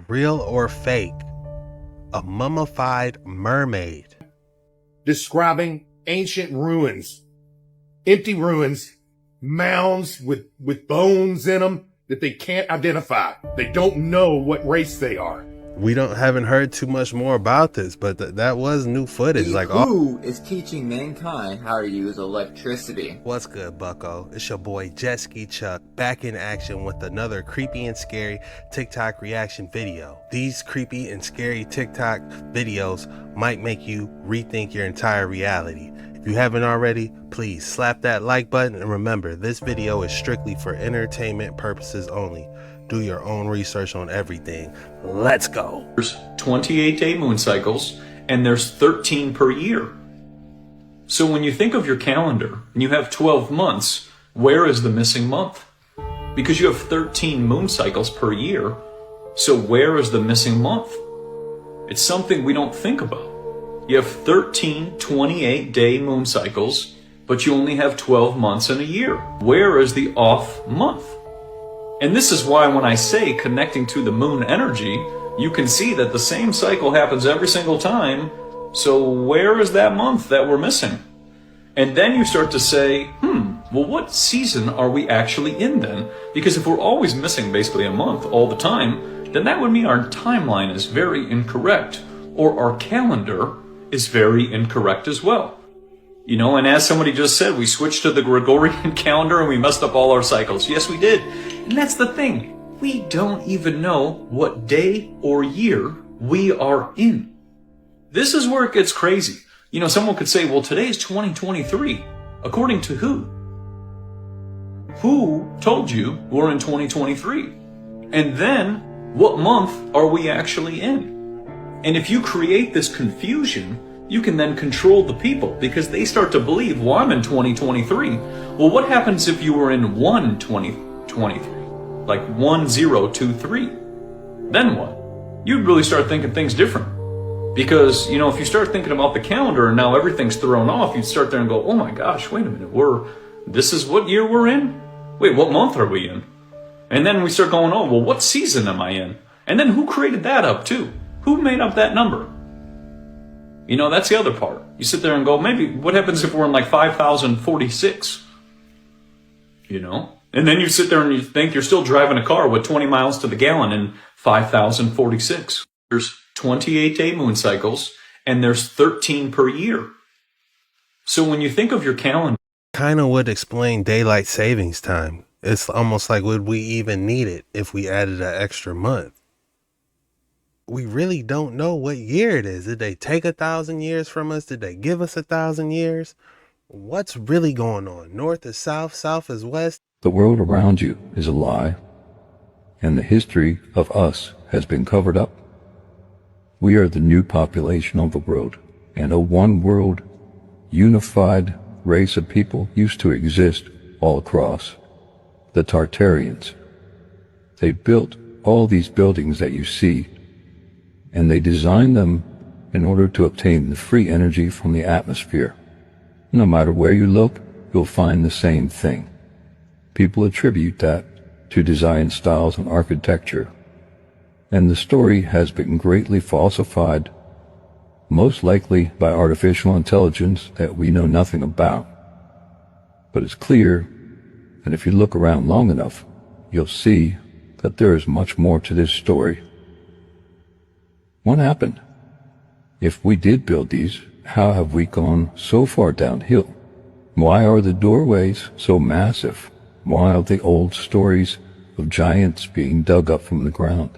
Real or fake? A mummified mermaid. Describing ancient ruins, empty ruins, mounds with bones in them that they can't identify. They don't know what race they are. We haven't heard too much more about this, but that was new footage. Who is teaching mankind how to use electricity? What's good, bucko? It's your boy Jet Ski Chuck, back in action with another creepy and scary TikTok reaction video. These creepy and scary TikTok videos might make you rethink your entire reality. If you haven't already, please slap that like button, and remember, this video is strictly for entertainment purposes only. Do your own research on everything. Let's go. There's 28-day moon cycles, and there's 13 per year. So when you think of your calendar and you have 12 months, where is the missing month? Because you have 13 moon cycles per year, so where is the missing month? It's something we don't think about. You have 13 28-day moon cycles, but you only have 12 months in a year. Where is the off month? And this is why when I say connecting to the moon energy, you can see that the same cycle happens every single time. So where is that month that we're missing? And then you start to say, well, what season are we actually in then? Because if we're always missing basically a month all the time, then that would mean our timeline is very incorrect, or our calendar is very incorrect as well. You know, and as somebody just said, we switched to the Gregorian calendar and we messed up all our cycles. Yes, we did. And that's the thing. We don't even know what day or year we are in. This is where it gets crazy. You know, someone could say, well, today's 2023. According to who? Who told you we're in 2023? And then, what month are we actually in? And if you create this confusion, you can then control the people, because they start to believe, well, I'm in 2023. Well, what happens if you were in 2023? Like 1023? Then what? You'd really start thinking things different. Because, you know, if you start thinking about the calendar and now everything's thrown off, you'd start there and go, oh my gosh, wait a minute, this is what year we're in? Wait, what month are we in? And then we start going, oh, well, what season am I in? And then who created that up too? Who made up that number? You know, that's the other part. You sit there and go, maybe, what happens if we're in like 5046? You know? And then you sit there and you think you're still driving a car with 20 miles to the gallon in 5046. There's 28-day moon cycles, and there's 13 per year. So when you think of your calendar, kind of would explain daylight savings time. It's almost like, would we even need it if we added an extra month? We really don't know what year it is. Did they take 1,000 years from us? Did they give us 1,000 years? What's really going on? North is south, south is west. The world around you is a lie, and the history of us has been covered up. We are the new population of the world, and a one world, unified race of people used to exist all across. The Tartarians. They built all these buildings that you see, and they designed them in order to obtain the free energy from the atmosphere. No matter where you look, you'll find the same thing. People attribute that to design styles and architecture, and the story has been greatly falsified, most likely by artificial intelligence that we know nothing about. But it's clear that if you look around long enough, you'll see that there is much more to this story. What happened? If we did build these, how have we gone so far downhill? Why are the doorways so massive? Why are the old stories of giants being dug up from the ground?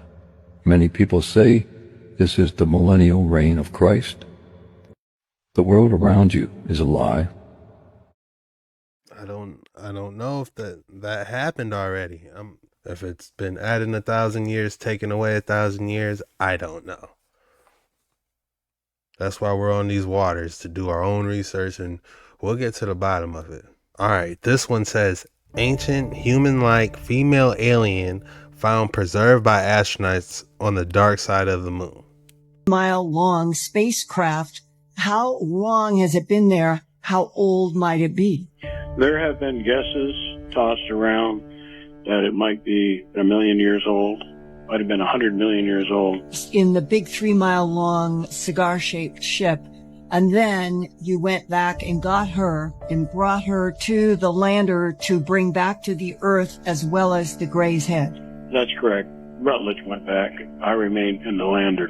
Many people say this is the millennial reign of Christ. The world around you is a lie. I don't know if that happened already. If it's been added 1,000 years, taken away 1,000 years, I don't know. That's why we're on these waters, to do our own research, and we'll get to the bottom of it. All right, this one says, ancient human-like female alien found preserved by astronauts on the dark side of the moon. Mile-long spacecraft. How long has it been there? How old might it be? There have been guesses tossed around that it might be 1 million years old. might have been 100 million years old. In the big 3-mile long cigar-shaped ship. And then you went back and got her and brought her to the lander to bring back to the Earth as well as the Gray's Head. That's correct. Rutledge went back. I remained in the lander.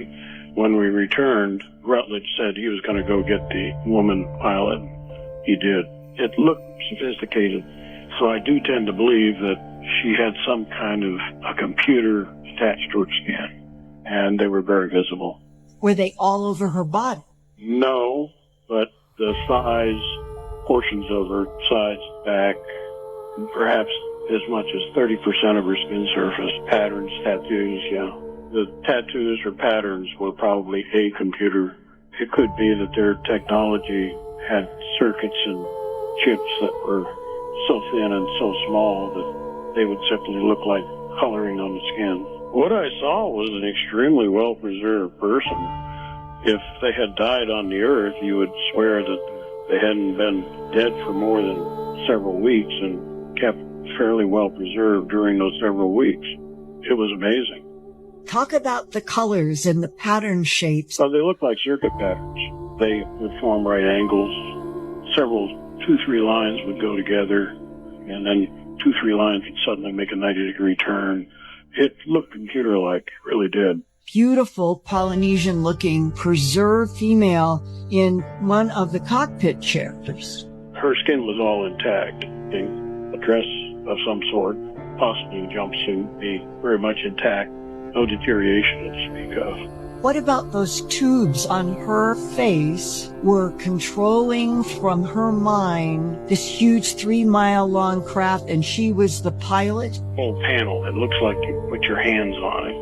When we returned, Rutledge said he was going to go get the woman pilot. He did. It looked sophisticated, so I do tend to believe that she had some kind of a computer attached to her skin, and they were very visible. Were they all over her body? No, but the thighs, portions of her sides, back, and perhaps as much as 30% of her skin surface, patterns, tattoos, yeah. The tattoos or patterns were probably a computer. It could be that their technology had circuits and chips that were so thin and so small that they would simply look like coloring on the skin. What I saw was an extremely well-preserved person. If they had died on the Earth, you would swear that they hadn't been dead for more than several weeks and kept fairly well preserved during those several weeks. It was amazing. Talk about the colors and the pattern shapes. So they look like circuit patterns. They would form right angles. Several 2-3 lines would go together, and then 2-3 lines would suddenly make a 90-degree turn. It looked computer-like, it really did. Beautiful Polynesian-looking preserved female in one of the cockpit chairs. Her skin was all intact. A dress of some sort, possibly a jumpsuit, be very much intact. No deterioration to speak of. What about those tubes on her face were controlling from her mind this huge 3-mile long craft, and she was the pilot? Whole panel, it looks like you put your hands on it.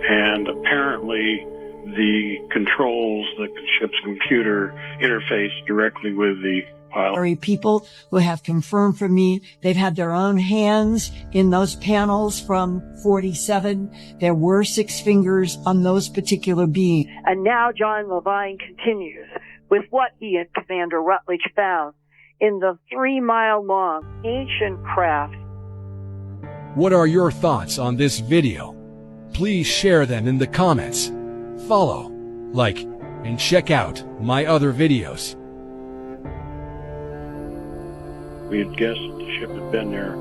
And apparently the controls, the ship's computer interfaced directly with the pilot. People who have confirmed for me they've had their own hands in those panels from 47. There were 6 fingers on those particular beings. And now John Levine continues with what he and Commander Rutledge found in the 3-mile long ancient craft. What are your thoughts on this video? Please share them in the comments. Follow, like, and check out my other videos. We had guessed the ship had been there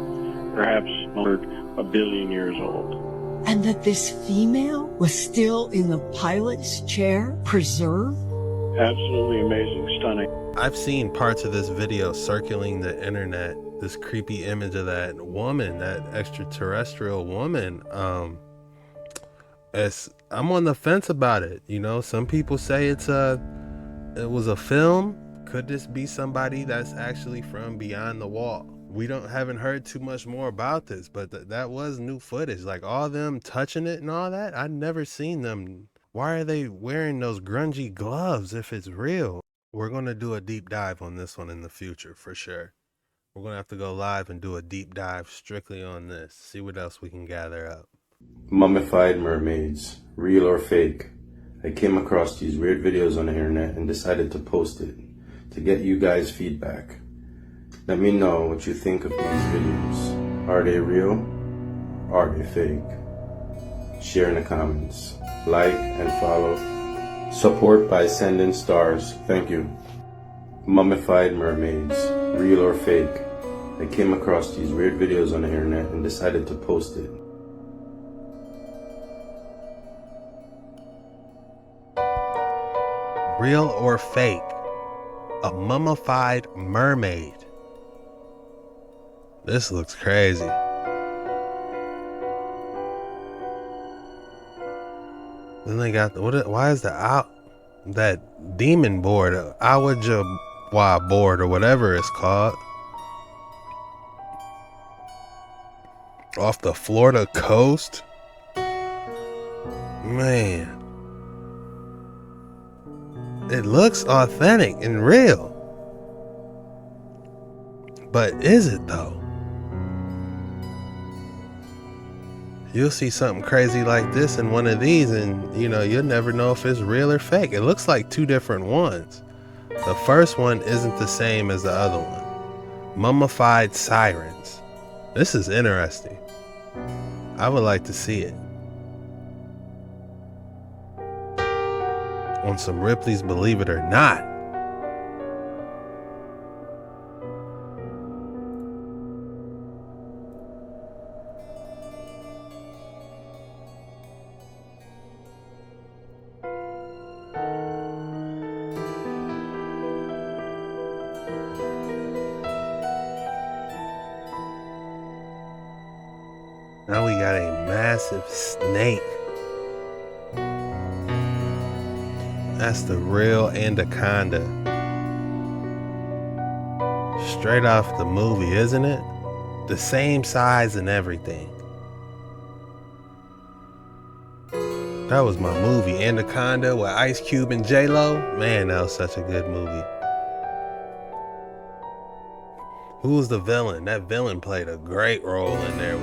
perhaps over 1 billion years old. And that this female was still in the pilot's chair, preserved? Absolutely amazing, stunning. I've seen parts of this video circulating the internet, this creepy image of that woman, that extraterrestrial woman. I'm on the fence about it. You know, some people say it was a film. Could this be somebody that's actually from beyond the wall? We haven't heard too much more about this, but that was new footage. Like all them touching it and all that. I'd never seen them. Why are they wearing those grungy gloves if it's real? We're going to do a deep dive on this one in the future for sure. We're going to have to go live and do a deep dive strictly on this. See what else we can gather up. Mummified mermaids, real or fake? I came across these weird videos on the internet and decided to post it to get you guys feedback. Let me know what you think of these videos. Are they real? Are they fake? Share in the comments. Like and follow. Support by sending stars. Thank you. Mummified mermaids, real or fake? I came across these weird videos on the internet and decided to post it. Real or fake? A mummified mermaid. This looks crazy. Then they got why is that demon board, Awajawa board or whatever it's called, off the Florida coast? Man, it looks authentic and real. But is it though? You'll see something crazy like this in one of these and you'll never know if it's real or fake. It looks like two different ones. The first one isn't the same as the other one. Mummified sirens. This is interesting. I would like to see it. On some Ripley's Believe It or Not. Now we got a massive snake. That's the real anaconda. Straight off the movie, isn't it? The same size and everything. That was my movie, Anaconda, with Ice Cube and J-Lo. Man, that was such a good movie. Who was the villain? That villain played a great role in there.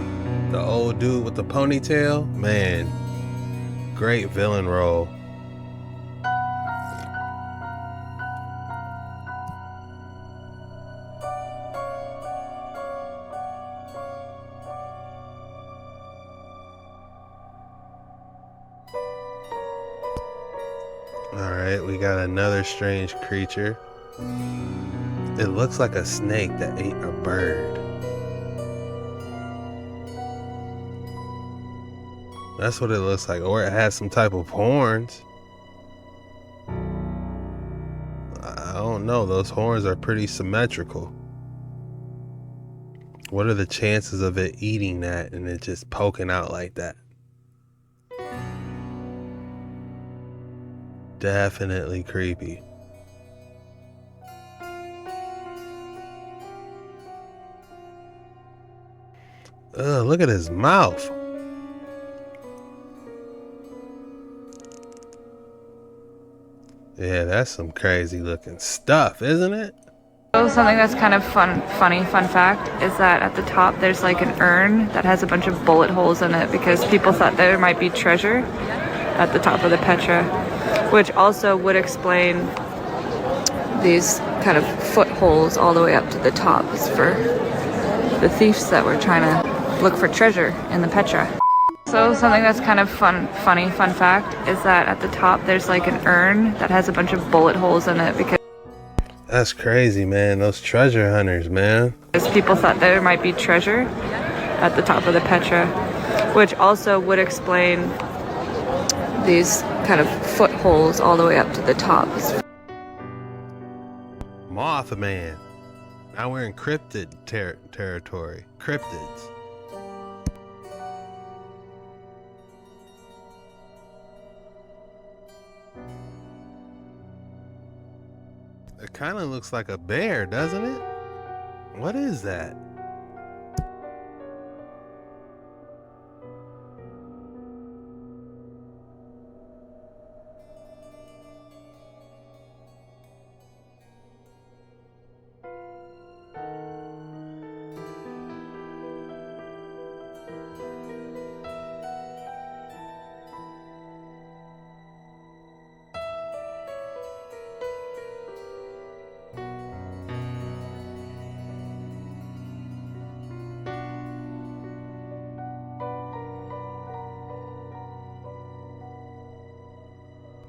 The old dude with the ponytail. Man, great villain role. Alright, we got another strange creature. It looks like a snake that ate a bird. That's what it looks like. Or it has some type of horns. I don't know. Those horns are pretty symmetrical. What are the chances of it eating that and it just poking out like that? Definitely creepy. Ugh, look at his mouth. Yeah, that's some crazy looking stuff, isn't it? So something that's kind of fun fact, is that at the top there's like an urn that has a bunch of bullet holes in it because people thought there might be treasure at the top of the Petra, which also would explain these kind of footholes all the way up to the top. It's for the thieves that were trying to look for treasure in the Petra. So something that's kind of fun fact, is that at the top there's like an urn that has a bunch of bullet holes in it because that's crazy, man. Those treasure hunters, man. people thought there might be treasure at the top of the Petra, which also would explain these kind of footholes all the way up to the top. Mothman. Now we're in cryptid territory. Cryptids. It kind of looks like a bear, doesn't it? What is that?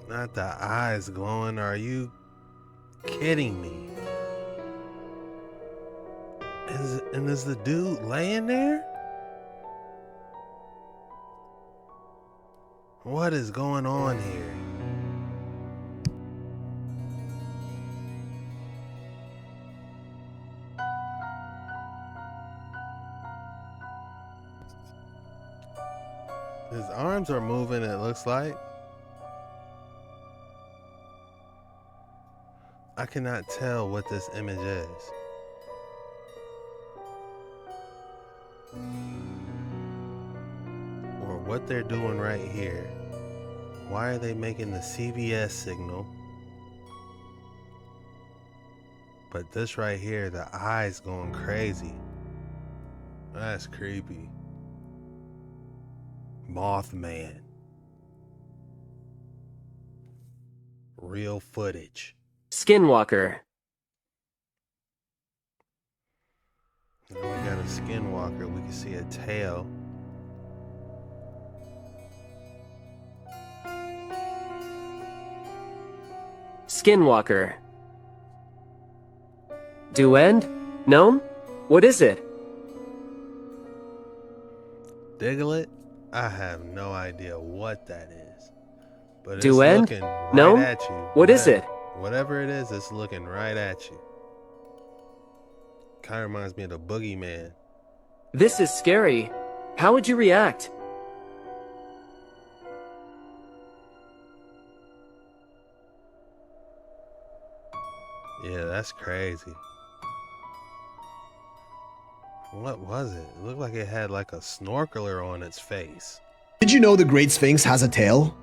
Not the eyes glowing. Are you kidding me? Is the dude laying there? What is going on here? His arms are moving, it looks like. I cannot tell what this image is. Or what they're doing right here. Why are they making the CVS signal? But this right here, the eyes going crazy. That's creepy. Mothman. Real footage. Skinwalker. Now we got a skinwalker. We can see a tail. skinwalker. Duend? Gnome? What is it? Diglett? I have no idea what that is. But it's Duend? looking right Gnome? at you. What is it? Whatever it is, it's looking right at you. Kind of reminds me of the boogeyman. This is scary. How would you react? Yeah, that's crazy. What was it? It looked like it had like a snorkeler on its face. Did you know the Great Sphinx has a tail?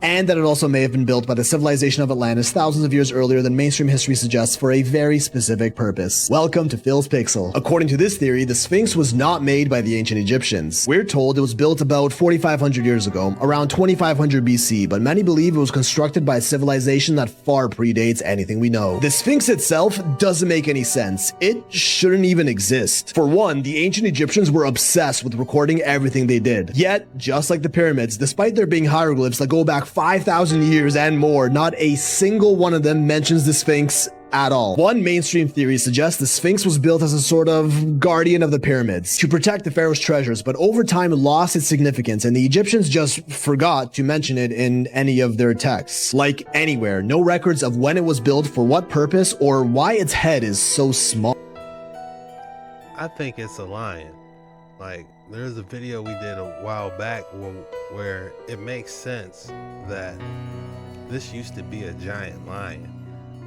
And that it also may have been built by the civilization of Atlantis thousands of years earlier than mainstream history suggests for a very specific purpose. Welcome to Phil's Pixel. According to this theory, the Sphinx was not made by the ancient Egyptians. We're told it was built about 4,500 years ago, around 2500 BC, but many believe it was constructed by a civilization that far predates anything we know. The Sphinx itself doesn't make any sense. It shouldn't even exist. For one, the ancient Egyptians were obsessed with recording everything they did. Yet, just like the pyramids, despite there being hieroglyphs that go back 5,000 years and more, not a single one of them mentions the Sphinx at all. One mainstream theory suggests the Sphinx was built as a sort of guardian of the pyramids to protect the pharaoh's treasures, but over time lost its significance, and the Egyptians just forgot to mention it in any of their texts. Like anywhere, no records of when it was built, for what purpose, or why its head is so small. I think it's a lion. Like, there's a video we did a while back where it makes sense that this used to be a giant lion,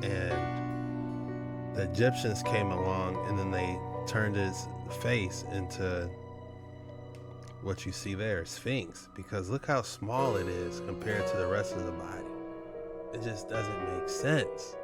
and the Egyptians came along and then they turned his face into what you see there, Sphinx, because look how small it is compared to the rest of the body. It just doesn't make sense.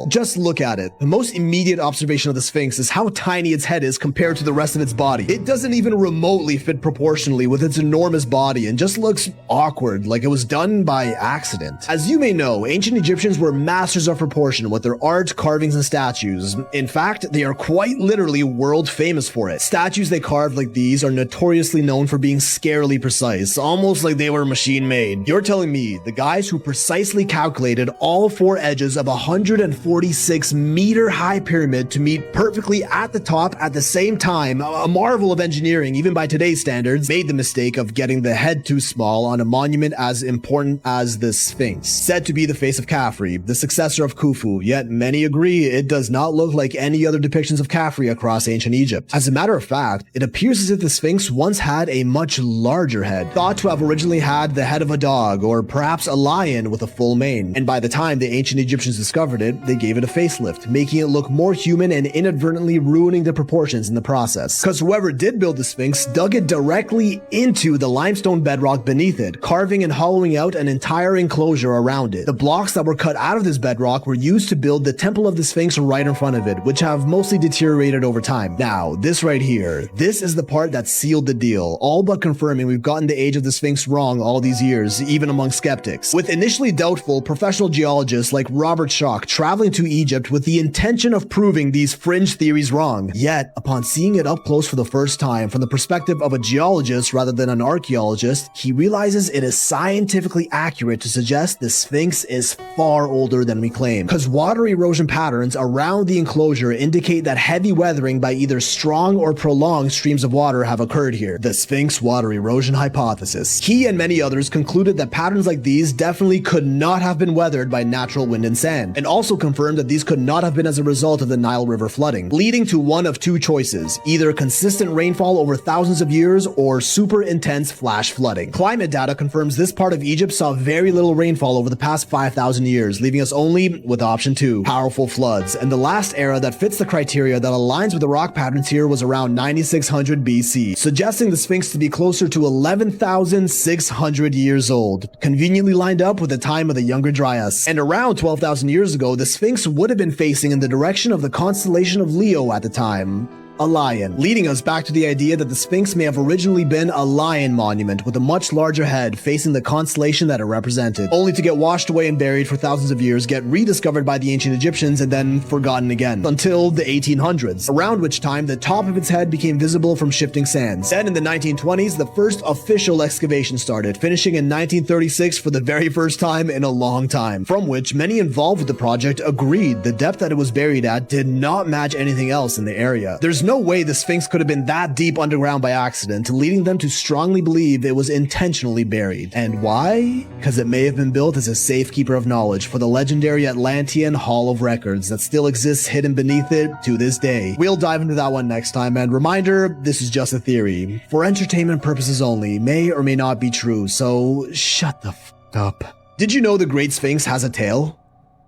Just look at it. The most immediate observation of the Sphinx is how tiny its head is compared to the rest of its body. It doesn't even remotely fit proportionally with its enormous body and just looks awkward, like it was done by accident. As you may know, ancient Egyptians were masters of proportion with their art, carvings, and statues. In fact, they are quite literally world famous for it. Statues they carved like these are notoriously known for being scarily precise, almost like they were machine made. You're telling me the guys who precisely calculated all four edges of 146-meter high pyramid to meet perfectly at the top at the same time, a marvel of engineering even by today's standards, made the mistake of getting the head too small on a monument as important as the Sphinx, said to be the face of Khafre, the successor of Khufu, yet many agree it does not look like any other depictions of Khafre across ancient Egypt. As a matter of fact, it appears as if the Sphinx once had a much larger head, thought to have originally had the head of a dog or perhaps a lion with a full mane, and by the time the ancient Egyptians discovered it, they gave it a facelift, making it look more human and inadvertently ruining the proportions in the process. Because whoever did build the Sphinx dug it directly into the limestone bedrock beneath it, carving and hollowing out an entire enclosure around it. The blocks that were cut out of this bedrock were used to build the Temple of the Sphinx right in front of it, which have mostly deteriorated over time. Now, this right here, this is the part that sealed the deal, all but confirming we've gotten the age of the Sphinx wrong all these years, even among skeptics. With initially doubtful professional geologists like Robert Schoch traveling to Egypt with the intention of proving these fringe theories wrong. Yet, upon seeing it up close for the first time from the perspective of a geologist rather than an archaeologist, he realizes it is scientifically accurate to suggest the Sphinx is far older than we claim, because water erosion patterns around the enclosure indicate that heavy weathering by either strong or prolonged streams of water have occurred here. The Sphinx water erosion hypothesis. He and many others concluded that patterns like these definitely could not have been weathered by natural wind and sand, and also confirmed that these could not have been as a result of the Nile River flooding, leading to one of two choices, either consistent rainfall over thousands of years or super intense flash flooding. Climate data confirms this part of Egypt saw very little rainfall over the past 5,000 years, leaving us only with option 2, powerful floods, and the last era that fits the criteria that aligns with the rock patterns here was around 9600 BC, suggesting the Sphinx to be closer to 11,600 years old, conveniently lined up with the time of the Younger Dryas. And around 12,000 years ago, the Sphinx would have been facing in the direction of the constellation of Leo at the time. a lion, leading us back to the idea that the Sphinx may have originally been a lion monument with a much larger head facing the constellation that it represented, only to get washed away and buried for thousands of years, get rediscovered by the ancient Egyptians, and then forgotten again, until the 1800s, around which time the top of its head became visible from shifting sands. Then in the 1920s, the first official excavation started, finishing in 1936 for the very first time in a long time, from which many involved with the project agreed the depth that it was buried at did not match anything else in the area. There's no way the Sphinx could have been that deep underground by accident, leading them to strongly believe it was intentionally buried. And why? Because it may have been built as a safekeeper of knowledge for the legendary Atlantean Hall of Records that still exists hidden beneath it to this day. We'll dive into that one next time, and reminder, this is just a theory. For entertainment purposes only, may or may not be true, so shut the f*** up. Did you know the Great Sphinx has a tail?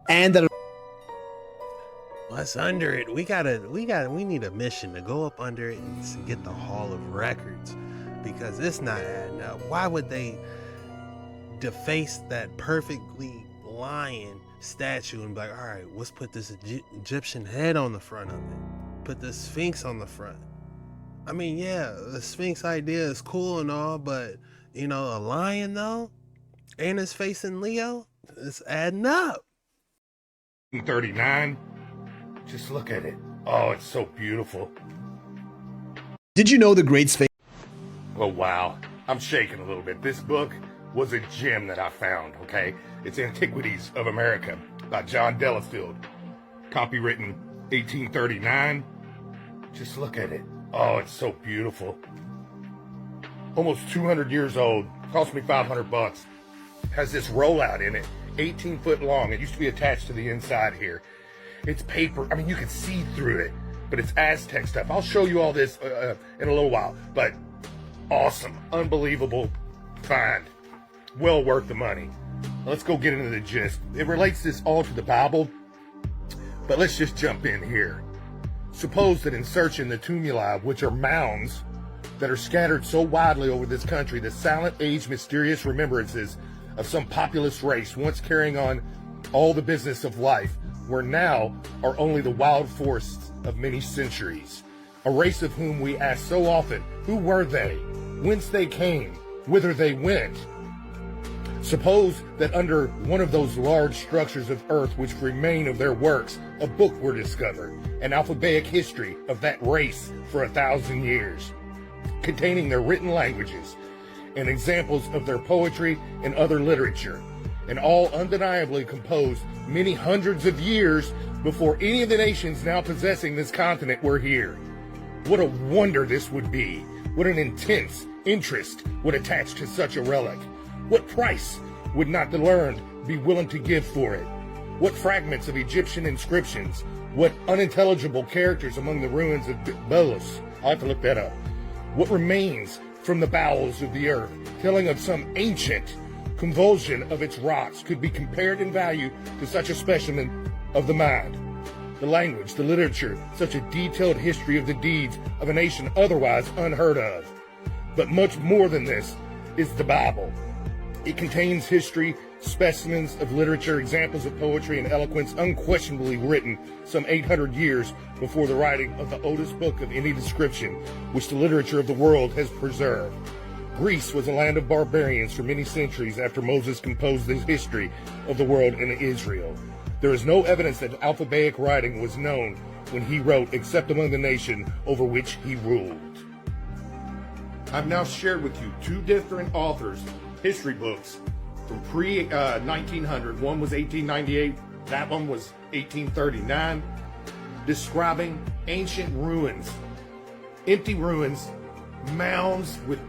And that What's under it? We need a mission to go up under it and get the Hall of Records, because it's not adding up. Why would they deface that perfectly lion statue and be like, all right, let's put this Egyptian head on the front of it, put the Sphinx on the front? I mean, yeah, the Sphinx idea is cool and all, but you know, a lion though, and it's facing Leo, it's adding up. 39. Just look at it. Oh, it's so beautiful. Did you know the Great Sphinx? Oh, wow. I'm shaking a little bit. This book was a gem that I found, okay? It's Antiquities of America by John Delafield. Copywritten 1839. Just look at it. Oh, it's so beautiful. Almost 200 years old. Cost me $500. Has this rollout in it. 18 foot long. It used to be attached to the inside here. It's paper. I mean, you can see through it, but it's Aztec stuff. I'll show you all this in a little while, but awesome, unbelievable find. Well worth the money. Let's go get into the gist. It relates this all to the Bible, but let's just jump in here. Suppose that in searching the tumuli, which are mounds that are scattered so widely over this country, the silent age mysterious remembrances of some populous race once carrying on all the business of life, where now are only the wild forests of many centuries. A race of whom we ask so often, who were they? Whence they came? Whither they went? Suppose that under one of those large structures of earth which remain of their works, a book were discovered, an alphabetic history of that race for 1,000 years, containing their written languages and examples of their poetry and other literature, and all undeniably composed many hundreds of years before any of the nations now possessing this continent were here. What a wonder this would be. What an intense interest would attach to such a relic. What price would not the learned be willing to give for it? What fragments of Egyptian inscriptions, what unintelligible characters among the ruins of Belus, I'll have to look that up. What remains from the bowels of the earth, telling of some ancient convulsion of its rocks, could be compared in value to such a specimen of the mind. The language, the literature, such a detailed history of the deeds of a nation otherwise unheard of. But much more than this is the Bible. It contains history, specimens of literature, examples of poetry and eloquence unquestionably written some 800 years before the writing of the oldest book of any description which the literature of the world has preserved. Greece was a land of barbarians for many centuries after Moses composed the history of the world in Israel. There is no evidence that alphabetic writing was known when he wrote, except among the nation over which he ruled. I've now shared with you two different authors' history books from pre-1900. One was 1898, that one was 1839, describing ancient ruins, empty ruins, mounds with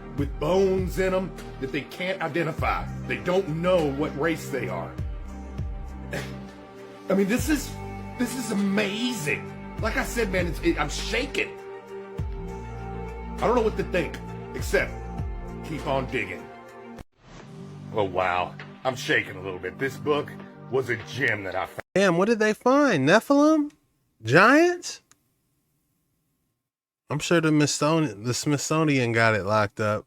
bones in them that they can't identify. They don't know what race they are. I mean, this is amazing. Like I said, man, I'm shaking. I don't know what to think, except keep on digging. Oh, wow. I'm shaking a little bit. This book was a gem that I found. Damn, what did they find? Nephilim? Giants? I'm sure the Smithsonian got it locked up.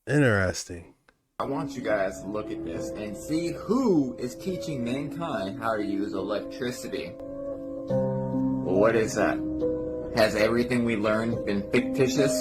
Interesting. I want you guys to look at this and see who is teaching mankind how to use electricity. Well, what is that? Has everything we learned been fictitious?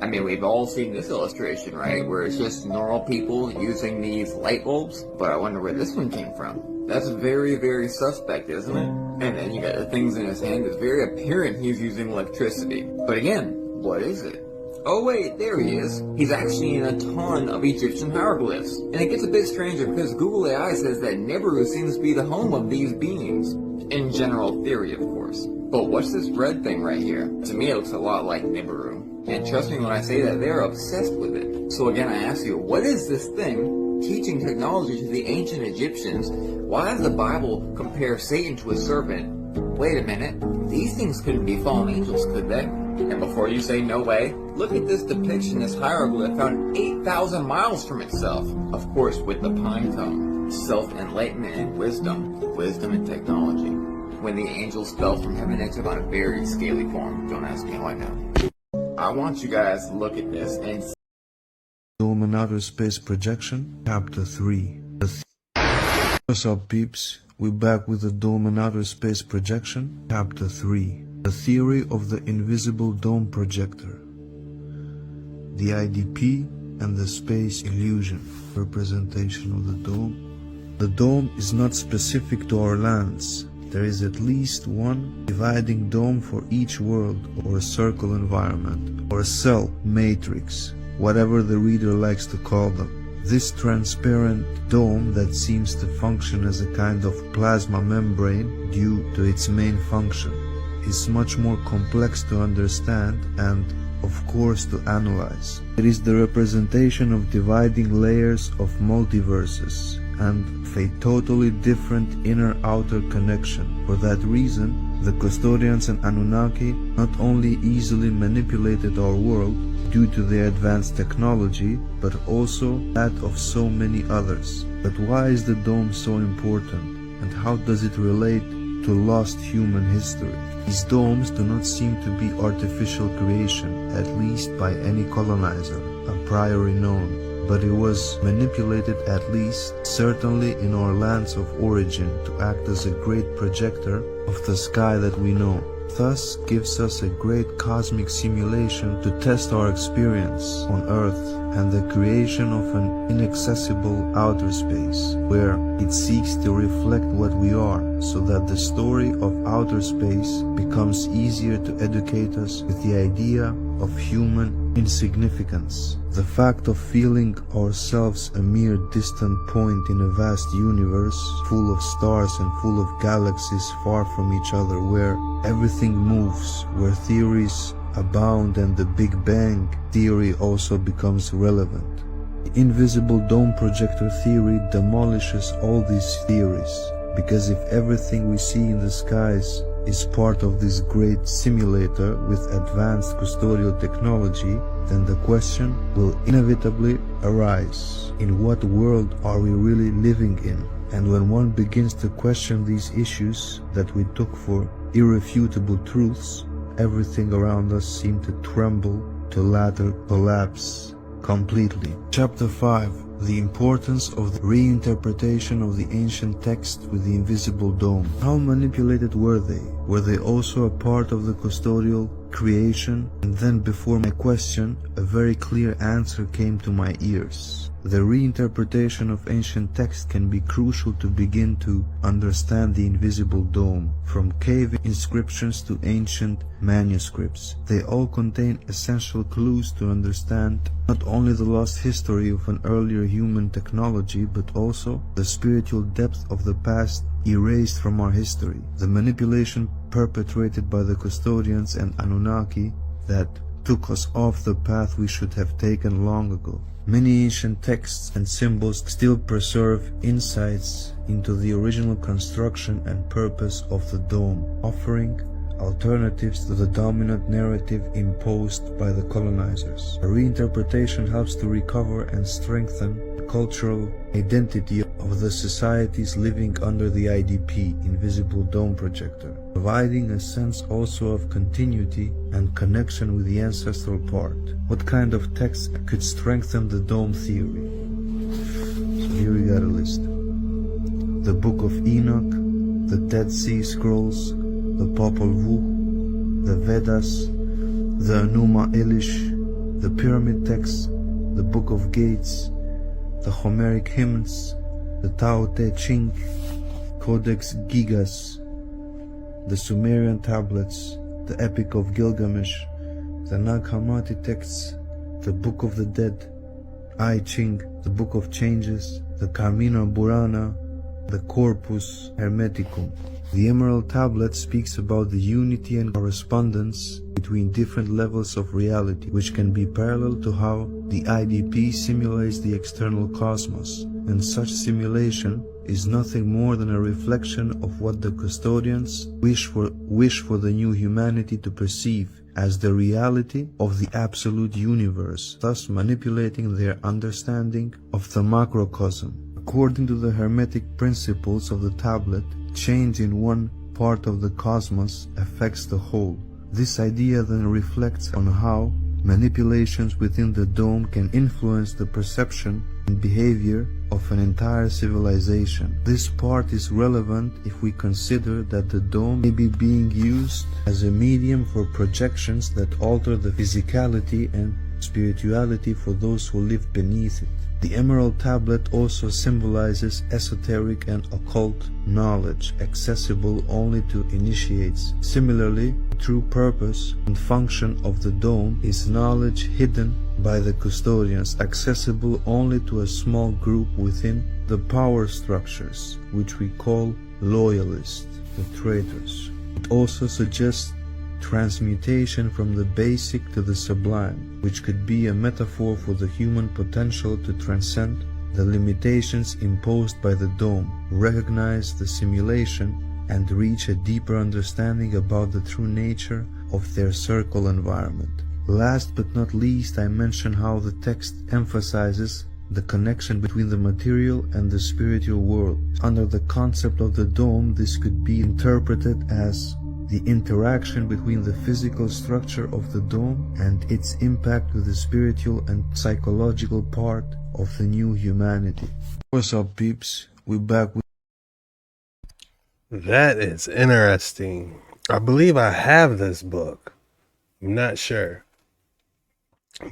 I mean, we've all seen this illustration, right? Where it's just normal people using these light bulbs. But I wonder where this one came from. That's very, very suspect, isn't it? And then you got the things in his hand. It's very apparent he's using electricity. But again, what is it? Oh wait, there he is. He's actually in a ton of Egyptian hieroglyphs. And it gets a bit stranger because Google AI says that Nibiru seems to be the home of these beings. In general theory, of course. But what's this red thing right here? To me, it looks a lot like Nibiru. And trust me when I say that they're obsessed with it. So again, I ask you, what is this thing teaching technology to the ancient Egyptians? Why does the Bible compare Satan to a serpent? Wait a minute, these things couldn't be fallen angels, could they? And before you say no way, look at this depiction, this hieroglyph found 8,000 miles from itself. Of course, with the pine cone, self-enlightenment and wisdom and technology. When the angels fell from heaven, they took on a very scaly form. Don't ask me how I know. I want you guys to look at this and Dome and Outer Space Projection, Chapter 3. What's up, peeps? We're back with the Dome and Outer Space Projection, Chapter 3. The Theory of the Invisible Dome Projector. The IDP and the Space Illusion. Representation of the dome. The dome is not specific to our lands. There is at least one dividing dome for each world, or a circle environment, or a cell matrix, whatever the reader likes to call them. This transparent dome that seems to function as a kind of plasma membrane due to its main function is much more complex to understand and, of course, to analyze. It is the representation of dividing layers of multiverses and of a totally different inner-outer connection. For that reason, the custodians and Anunnaki not only easily manipulated our world due to their advanced technology, but also that of so many others. But why is the dome so important, and how does it relate to lost human history? These domes do not seem to be artificial creation, at least by any colonizer, a priori known. But it was manipulated, at least certainly in our lands of origin, to act as a great projector of the sky that we know. Thus gives us a great cosmic simulation to test our experience on Earth and the creation of an inaccessible outer space, where it seeks to reflect what we are, so that the story of outer space becomes easier to educate us with the idea of human insignificance. The fact of feeling ourselves a mere distant point in a vast universe, full of stars and full of galaxies far from each other, where everything moves, where theories abound and the Big Bang theory also becomes relevant. The invisible dome projector theory demolishes all these theories, because if everything we see in the skies is part of this great simulator with advanced custodial technology, then the question will inevitably arise: in what world are we really living in? And when one begins to question these issues that we took for irrefutable truths, everything around us seems to tremble, to latter collapse completely. Chapter 5. The importance of the reinterpretation of the ancient text with the invisible dome. How manipulated were they? Were they also a part of the custodial creation? And then, before my question, a very clear answer came to my ears. The reinterpretation of ancient text can be crucial to begin to understand the invisible dome. From cave inscriptions to ancient manuscripts, they all contain essential clues to understand not only the lost history of an earlier human technology, but also the spiritual depth of the past erased from our history. The manipulation perpetrated by the custodians and Anunnaki that took us off the path we should have taken long ago. Many ancient texts and symbols still preserve insights into the original construction and purpose of the dome, offering alternatives to the dominant narrative imposed by the colonizers. A reinterpretation helps to recover and strengthen the cultural identity of the societies living under the IDP, Invisible Dome Projector, providing a sense also of continuity and connection with the ancestral part. What kind of text could strengthen the dome theory? So here we got a list. The Book of Enoch, the Dead Sea Scrolls, the Popol Vuh, the Vedas, the Enuma Elish, the Pyramid Texts, the Book of Gates, the Homeric Hymns, the Tao Te Ching, Codex Gigas, the Sumerian tablets, the Epic of Gilgamesh, the Nag Hammadi texts, the Book of the Dead, I Ching, the Book of Changes, the Carmina Burana, the Corpus Hermeticum. The Emerald Tablet speaks about the unity and correspondence between different levels of reality, which can be parallel to how the IDP simulates the external cosmos, and such simulation is nothing more than a reflection of what the custodians wish for the new humanity to perceive as the reality of the absolute universe, thus manipulating their understanding of the macrocosm. According to the Hermetic principles of the tablet, change in one part of the cosmos affects the whole. This idea then reflects on how manipulations within the dome can influence the perception and behavior of an entire civilization. This part is relevant if we consider that the dome may be being used as a medium for projections that alter the physicality and spirituality for those who live beneath it. The Emerald Tablet also symbolizes esoteric and occult knowledge accessible only to initiates. Similarly, the true purpose and function of the dome is knowledge hidden by the custodians, accessible only to a small group within the power structures, which we call loyalists, the traitors. It also suggests transmutation from the basic to the sublime, which could be a metaphor for the human potential to transcend the limitations imposed by the dome, recognize the simulation, and reach a deeper understanding about the true nature of their circle environment. Last but not least, I mention how the text emphasizes the connection between the material and the spiritual world. Under the concept of the dome, this could be interpreted as the interaction between the physical structure of the dome and its impact with the spiritual and psychological part of the new humanity. What's up, peeps? We're back with... That is interesting. I believe I have this book. I'm not sure.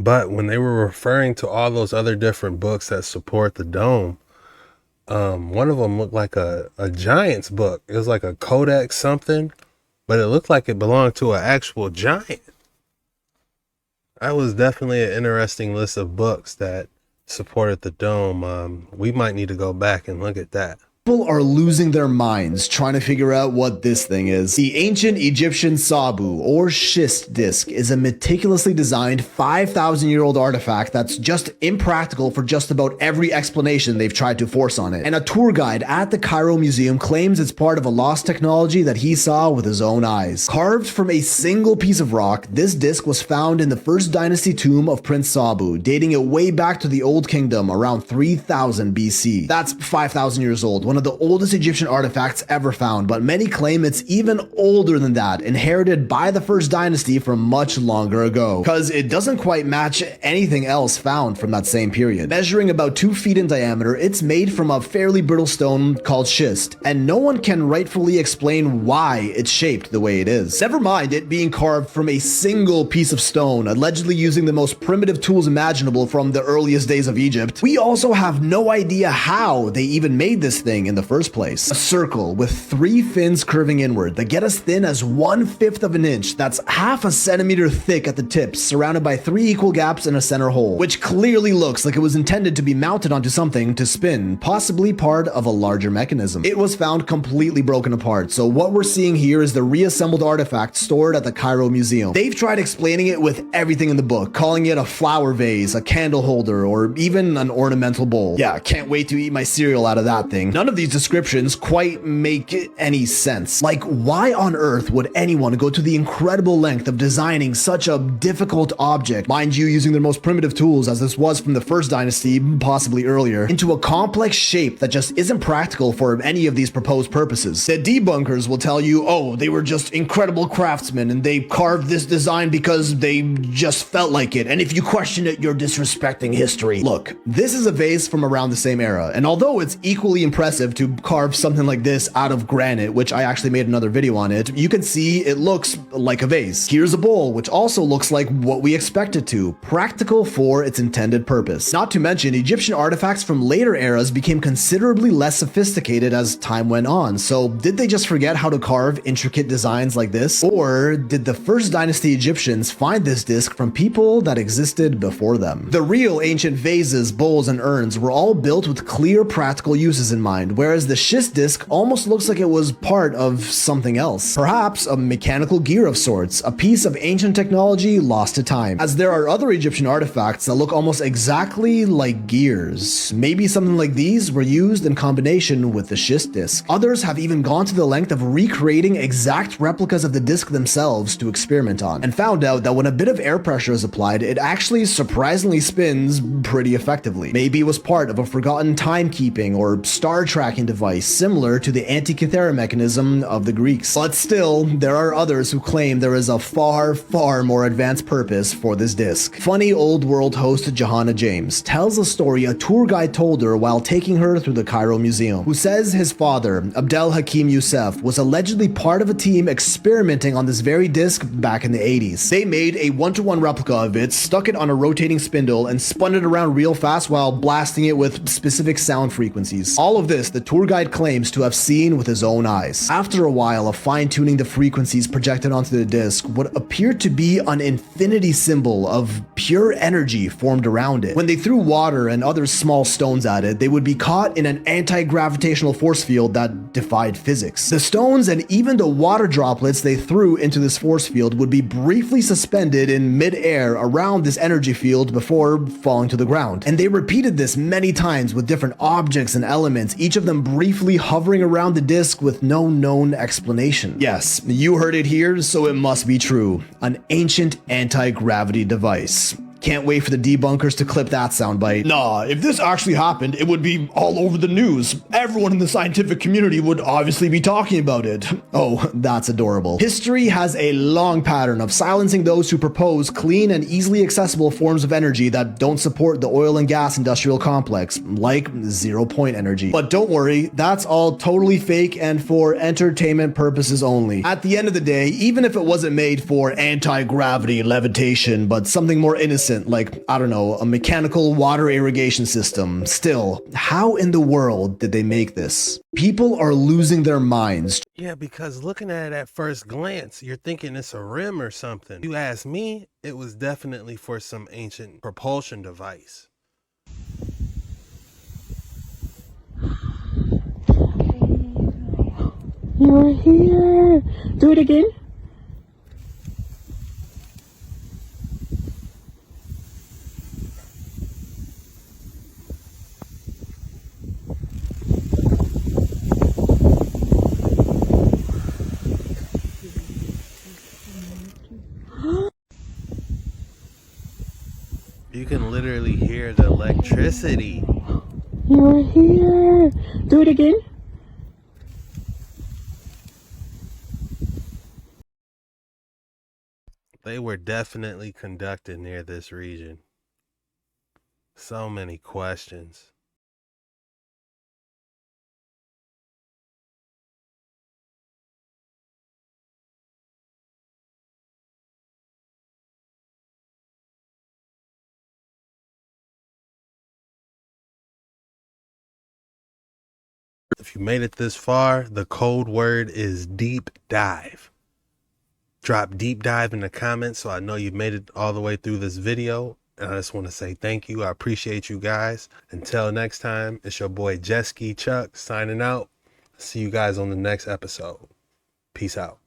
But when they were referring to all those other different books that support the dome, one of them looked like a giant's book. It was like a codex something, but it looked like it belonged to an actual giant. That was definitely an interesting list of books that supported the dome. We might need to go back and look at that. People are losing their minds trying to figure out what this thing is. The ancient Egyptian Sabu, or schist disc, is a meticulously designed 5,000-year-old artifact that's just impractical for just about every explanation they've tried to force on it. And a tour guide at the Cairo Museum claims it's part of a lost technology that he saw with his own eyes. Carved from a single piece of rock, this disc was found in the First Dynasty tomb of Prince Sabu, dating it way back to the Old Kingdom around 3000 BC. That's 5,000 years old, one of the oldest Egyptian artifacts ever found, but many claim it's even older than that, inherited by the First Dynasty from much longer ago, because it doesn't quite match anything else found from that same period. Measuring about 2 feet in diameter, it's made from a fairly brittle stone called schist, and no one can rightfully explain why it's shaped the way it is. Never mind it being carved from a single piece of stone, allegedly using the most primitive tools imaginable from the earliest days of Egypt. We also have no idea how they even made this thing in the first place. A circle with 3 fins curving inward that get as thin as 1/5 of an inch, that's half a centimeter thick at the tips, surrounded by 3 equal gaps in a center hole, which clearly looks like it was intended to be mounted onto something to spin, possibly part of a larger mechanism. It was found completely broken apart, so what we're seeing here is the reassembled artifact stored at the Cairo Museum. They've tried explaining it with everything in the book, calling it a flower vase, a candle holder, or even an ornamental bowl. Yeah, can't wait to eat my cereal out of that thing. None of these descriptions quite make any sense. Like, why on earth would anyone go to the incredible length of designing such a difficult object, mind you using their most primitive tools as this was from the First Dynasty, possibly earlier, into a complex shape that just isn't practical for any of these proposed purposes? The debunkers will tell you, oh, they were just incredible craftsmen and they carved this design because they just felt like it, and if you question it, you're disrespecting history. Look, this is a vase from around the same era, and although it's equally impressive impressive to carve something like this out of granite, which I actually made another video on it. You can see it looks like a vase. Here's a bowl, which also looks like what we expect it to, practical for its intended purpose. Not to mention, Egyptian artifacts from later eras became considerably less sophisticated as time went on. So did they just forget how to carve intricate designs like this? Or did the first dynasty Egyptians find this disc from people that existed before them? The real ancient vases, bowls, and urns were all built with clear practical uses in mind, whereas the schist disc almost looks like it was part of something else. Perhaps a mechanical gear of sorts, a piece of ancient technology lost to time, as there are other Egyptian artifacts that look almost exactly like gears. Maybe something like these were used in combination with the schist disc. Others have even gone to the length of recreating exact replicas of the disc themselves to experiment on, and found out that when a bit of air pressure is applied, it actually surprisingly spins pretty effectively. Maybe it was part of a forgotten timekeeping or star tracking device similar to the Antikythera mechanism of the Greeks. But still, there are others who claim there is a far, far more advanced purpose for this disc. Funny old world host Johanna James tells a story a tour guide told her while taking her through the Cairo Museum, who says his father, Abdel Hakim Youssef, was allegedly part of a team experimenting on this very disc back in the 80s. They made a one-to-one replica of it, stuck it on a rotating spindle, and spun it around real fast while blasting it with specific sound frequencies. All of this the tour guide claims to have seen with his own eyes. After a while of fine-tuning the frequencies projected onto the disc, what appeared to be an infinity symbol of pure energy formed around it. When they threw water and other small stones at it, they would be caught in an anti-gravitational force field that defied physics. The stones and even the water droplets they threw into this force field would be briefly suspended in mid-air around this energy field before falling to the ground. And they repeated this many times with different objects and elements, each of them briefly hovering around the disc with no known explanation. Yes, you heard it here, so it must be true. An ancient anti-gravity device. Can't wait for the debunkers to clip that soundbite. Nah, if this actually happened, it would be all over the news. Everyone in the scientific community would obviously be talking about it. Oh, that's adorable. History has a long pattern of silencing those who propose clean and easily accessible forms of energy that don't support the oil and gas industrial complex, like zero-point energy. But don't worry, that's all totally fake and for entertainment purposes only. At the end of the day, even if it wasn't made for anti-gravity levitation, but something more innocent, like, I don't know, a mechanical water irrigation system. Still, how in the world did they make this? People are losing their minds. Yeah, because looking at it at first glance, you're thinking it's a rim or something. You ask me, it was definitely for some ancient propulsion device. You're here. Do it again. You can literally hear the electricity. You're here. Do it again. They were definitely conducted near this region. So many questions. If you made it this far, the code word is deep dive. Drop deep dive in the comments so I know you made it all the way through this video. And I just want to say thank you. I appreciate you guys. Until next time, it's your boy Jet Ski Chuck signing out. See you guys on the next episode. Peace out.